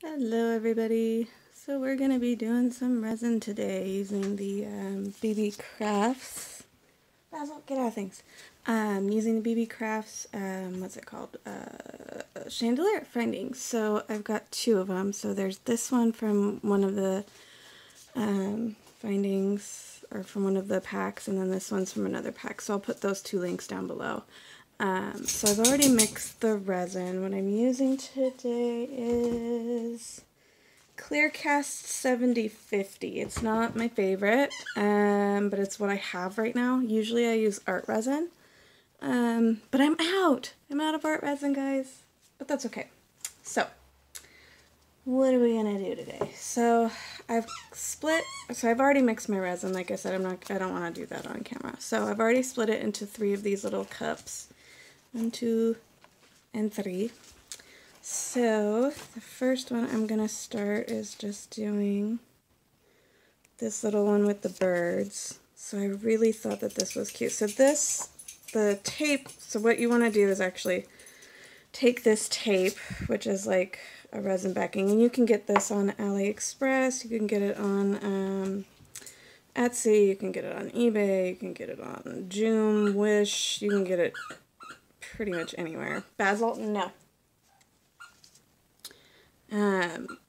Hello everybody. So we're going to be doing some resin today using the BeeBeeCrafts. Basil, get out of things. Using the BeeBeeCrafts, what's it called? Chandelier findings. So I've got two of them. So there's this one from one of the findings, or from one of the packs, and then this one's from another pack. So I'll put those two links down below. So I've already mixed the resin. What I'm using today is Clearcast 7050. It's not my favorite, but it's what I have right now. Usually I use art resin, but I'm out. I'm out of art resin, guys, but that's okay. So what are we gonna do today? So I've already mixed my resin. Like I said, I don't want to do that on camera. So I've already split it into 3 of these little cups. 1, 2, and 3. So the first one I'm going to start is just doing this little one with the birds. So I really thought that this was cute. So the tape, so what you want to do is actually take this tape, which is like a resin backing, and you can get this on AliExpress, you can get it on Etsy, you can get it on eBay, you can get it on Joom, Wish, you can get it pretty much anywhere. Basil? No.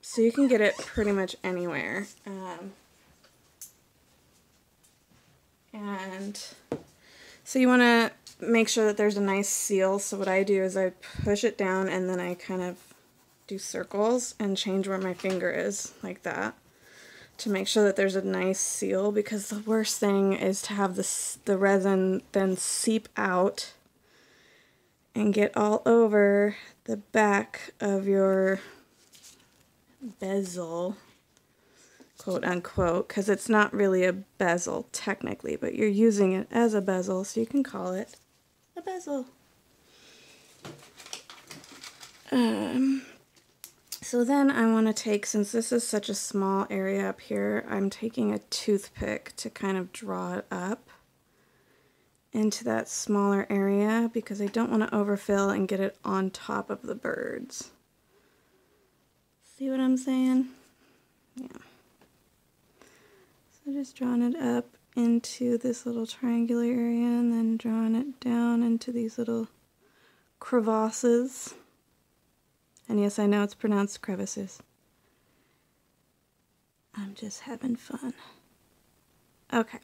So you can get it pretty much anywhere. And so you want to make sure that there's a nice seal. So what I do is I push it down and then I kind of do circles and change where my finger is, like that, to make sure that there's a nice seal, because the worst thing is to have the resin then seep out and get all over the back of your bezel, quote unquote, because it's not really a bezel technically, but you're using it as a bezel, so you can call it a bezel. So then I want to take, since this is such a small area up here, I'm taking a toothpick to kind of draw it up into that smaller area, because I don't want to overfill and get it on top of the birds. See what I'm saying? Yeah. So just drawing it up into this little triangular area and then drawing it down into these little crevasses. And yes, I know it's pronounced crevices. I'm just having fun. Okay.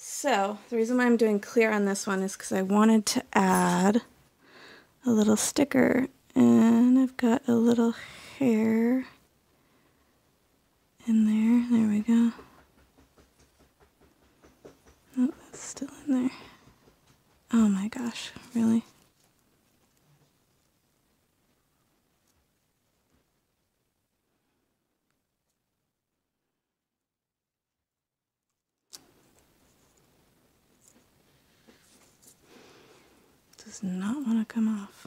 So the reason why I'm doing clear on this one is because I wanted to add a little sticker, and I've got a little hair in there. There we go. Oh, that's still in there. Oh my gosh, really? Does not want to come off.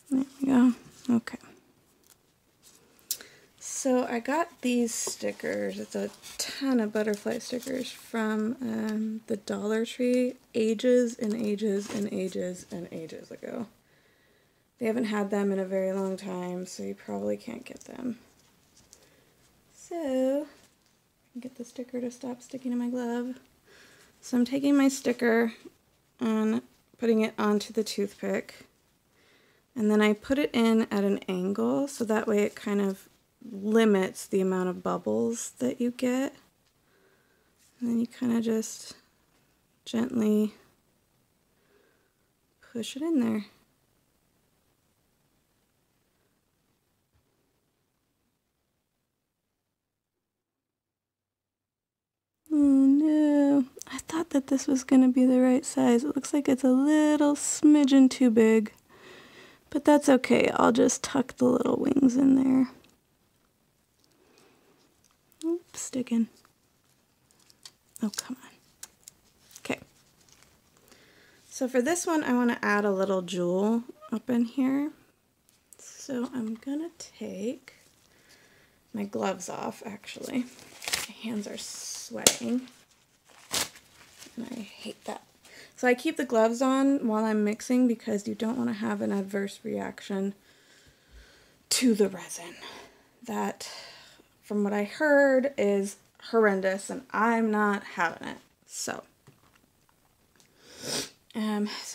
There we go. Okay. So I got these stickers. It's a ton of butterfly stickers from the Dollar Tree ages and ages and ages and ages ago. They haven't had them in a very long time, so you probably can't get them. So I can get the sticker to stop sticking to my glove. So I'm taking my sticker and putting it onto the toothpick, and then I put it in at an angle so that way it kind of limits the amount of bubbles that you get. And then you kind of just gently push it in there. Oh no, I thought that this was going to be the right size. It looks like it's a little smidgen too big, but that's okay. I'll just tuck the little wings in there. Oops, sticking. Oh, come on. Okay. So for this one, I want to add a little jewel up in here. So I'm going to take my gloves off, actually. My hands are sweating, and I hate that. So I keep the gloves on while I'm mixing because you don't want to have an adverse reaction to the resin. That, from what I heard, is horrendous and I'm not having it. So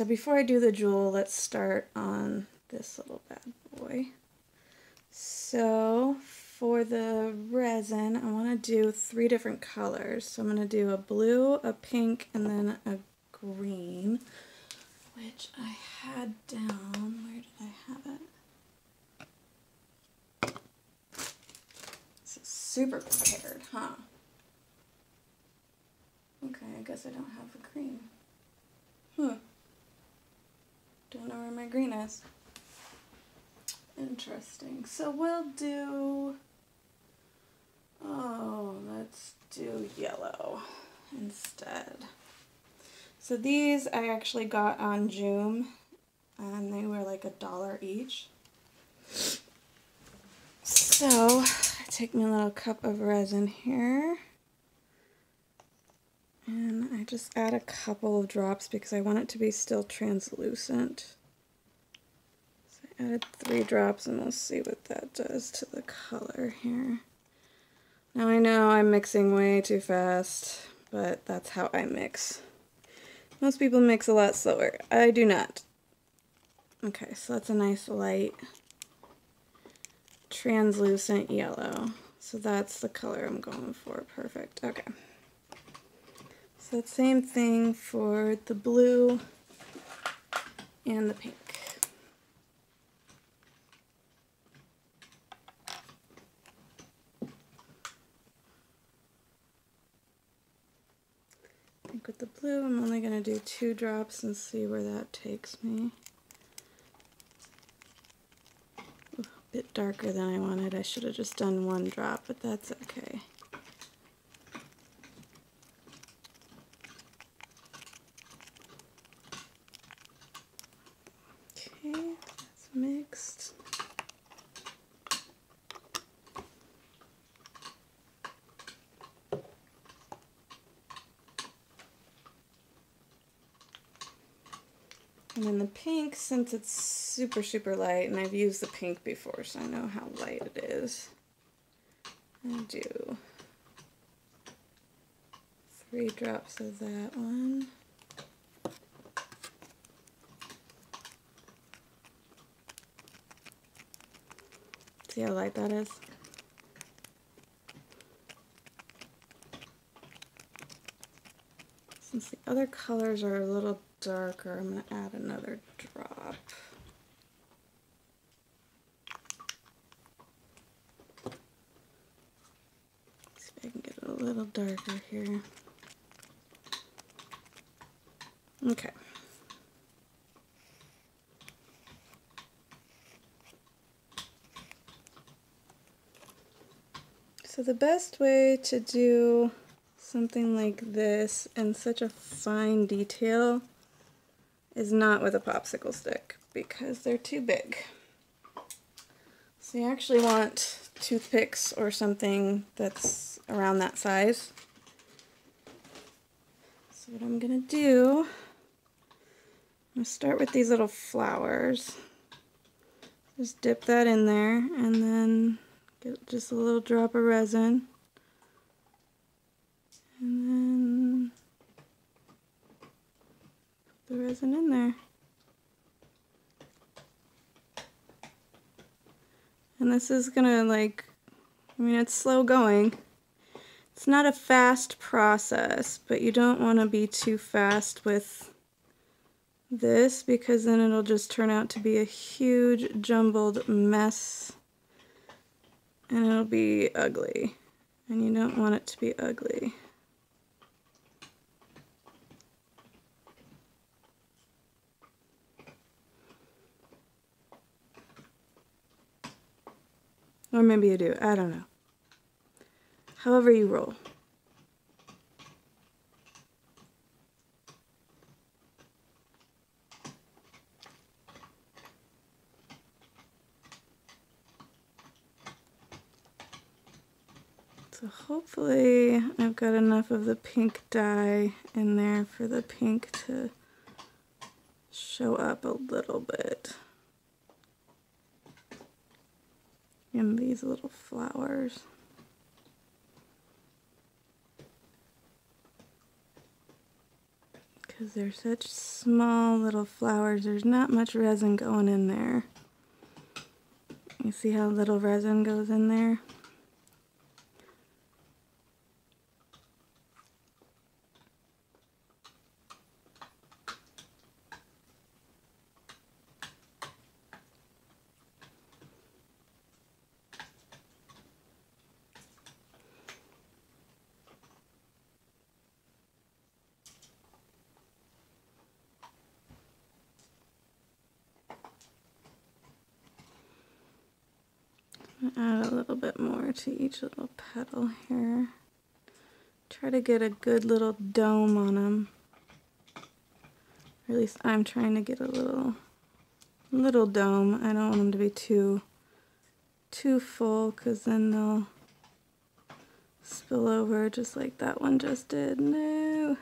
before I do the jewel, let's start on this little bad boy. So for the resin, I want to do 3 different colors. So I'm going to do a blue, a pink, and then a green, which I had down. Where did I have it? This is super prepared, huh? Okay, I guess I don't have the green. Don't know where my green is. Interesting. So we'll do, let's do yellow instead. So these I actually got on Joom, and they were like $1 each. So I take my little cup of resin here, and I just add a couple of drops because I want it to be still translucent. I added 3 drops and we'll see what that does to the color here. Now I know I'm mixing way too fast, but that's how I mix. Most people mix a lot slower. I do not. Okay, so that's a nice light translucent yellow. So that's the color I'm going for. Perfect. Okay. So the same thing for the blue and the pink. With the blue, I'm only going to do 2 drops and see where that takes me. Ooh, a bit darker than I wanted. I should have just done 1 drop, but that's okay. Okay, that's mixed. And then the pink, since it's super, super light, and I've used the pink before, so I know how light it is, I do 3 drops of that one. See how light that is? Since the other colors are a little darker, I'm going to add another drop. See if I can get it a little darker here. Okay. So the best way to do something like this in such a fine detail is not with a popsicle stick because they're too big. So you actually want toothpicks or something that's around that size. So what I'm going to do, I'm going to start with these little flowers. Just dip that in there and then get just a little drop of resin. And then put the resin in there. And this is gonna it's slow going. It's not a fast process, but you don't want to be too fast with this because then it'll just turn out to be a huge jumbled mess and it'll be ugly. And you don't want it to be ugly. Or maybe you do, I don't know. However you roll. So hopefully I've got enough of the pink dye in there for the pink to show up a little bit in these little flowers. Because they're such small little flowers, there's not much resin going in there. You see how little resin goes in there? Add a little bit more to each little petal here. Try to get a good little dome on them. Or at least I'm trying to get a little dome. I don't want them to be too full, because then they'll spill over just like that one just did. No.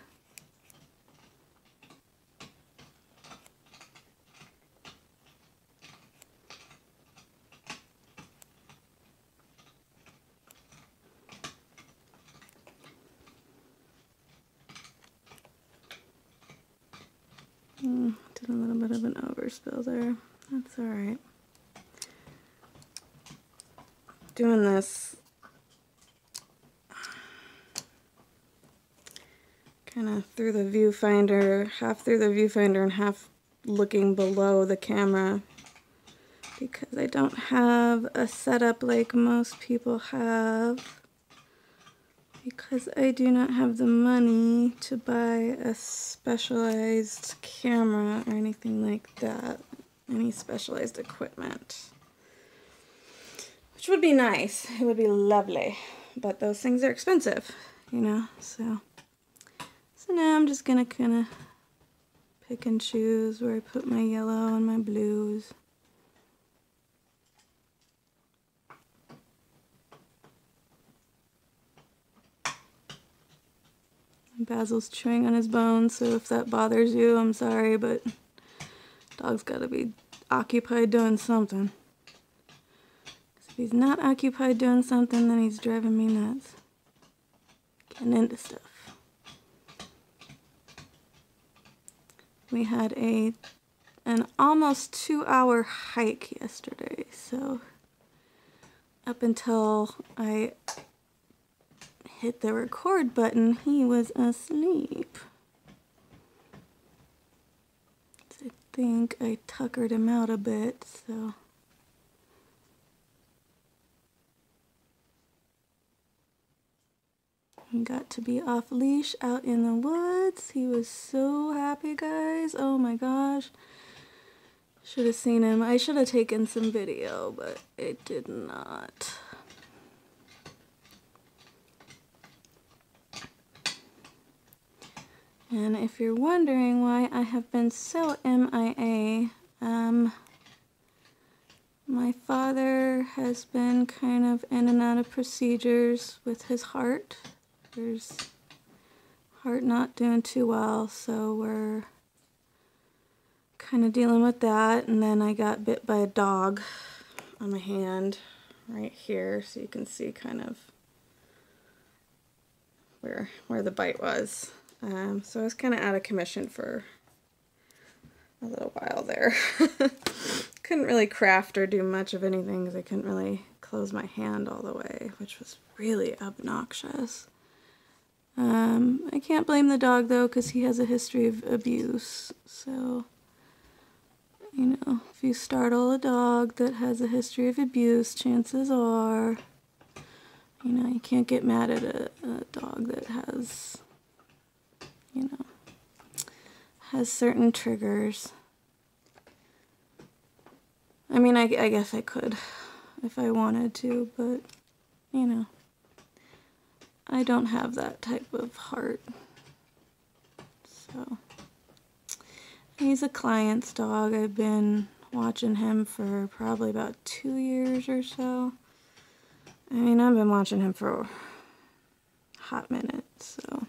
Did a little bit of an overspill there. That's alright. Doing this kind of through the viewfinder, half through the viewfinder and half looking below the camera, because I don't have a setup like most people have. Because I do not have the money to buy a specialized camera or anything like that. Any specialized equipment. Which would be nice. It would be lovely. But those things are expensive, you know, so now I'm just gonna kind of pick and choose where I put my yellow and my blues. Basil's chewing on his bones, so if that bothers you, I'm sorry, but dog's gotta be occupied doing something. If he's not occupied doing something, then he's driving me nuts. Getting into stuff. We had an almost 2-hour hike yesterday, so up until I hit the record button, he was asleep. So I think I tuckered him out a bit, so. He got to be off leash out in the woods. He was so happy, guys. Oh my gosh. Should have seen him. I should have taken some video, but it did not. And if you're wondering why I have been so MIA, my father has been kind of in and out of procedures with his heart. His heart not doing too well, so we're kind of dealing with that. And then I got bit by a dog on my hand right here, so you can see kind of where the bite was. So I was kind of out of commission for a little while there. Couldn't really craft or do much of anything because I couldn't really close my hand all the way, which was really obnoxious. I can't blame the dog though, because he has a history of abuse. So, you know, if you startle a dog that has a history of abuse, chances are, you know, you can't get mad at a dog that has, you know, has certain triggers. I mean, I guess I could if I wanted to, but, you know, I don't have that type of heart. So, he's a client's dog. I've been watching him for probably about 2 years or so. I mean, I've been watching him for a hot minute, so.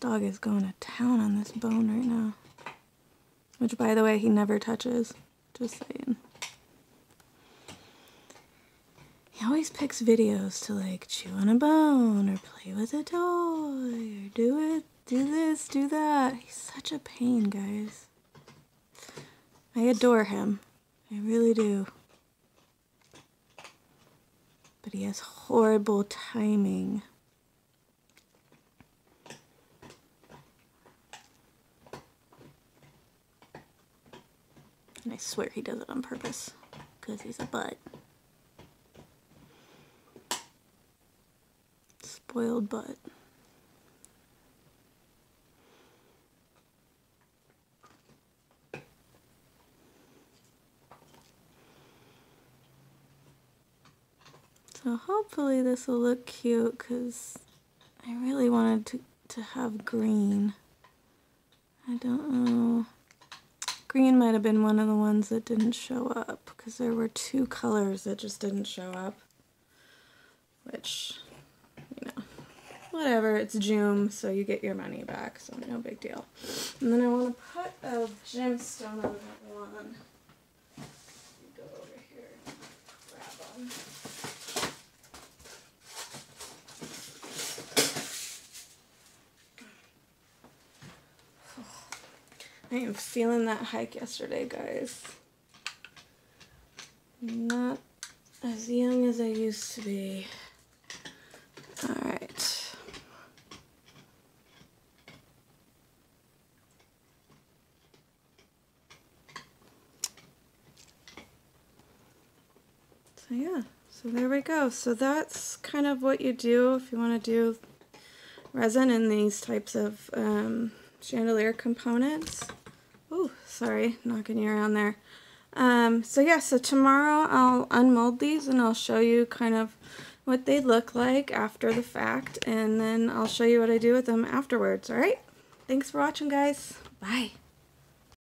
dog is going to town on this bone right now. Which, by the way, he never touches. Just saying. He always picks videos to like chew on a bone or play with a toy or do this, do that. He's such a pain, guys. I adore him. I really do. But he has horrible timing. And I swear he does it on purpose, because he's a butt. Spoiled butt. So hopefully this will look cute, because I really wanted to have green. I don't know. Green might have been one of the ones that didn't show up, because there were 2 colors that just didn't show up. Which, you know, whatever, it's June, so you get your money back, so no big deal. And then I want to put a gemstone on that one. Go over here and grab them. I am feeling that hike yesterday, guys. Not as young as I used to be. Alright. So yeah, so there we go. So that's kind of what you do if you want to do resin in these types of chandelier components. Oh, sorry, knocking you around there. So yeah, so tomorrow I'll unmold these and I'll show you kind of what they look like after the fact, and then I'll show you what I do with them afterwards, alright? Thanks for watching, guys. Bye.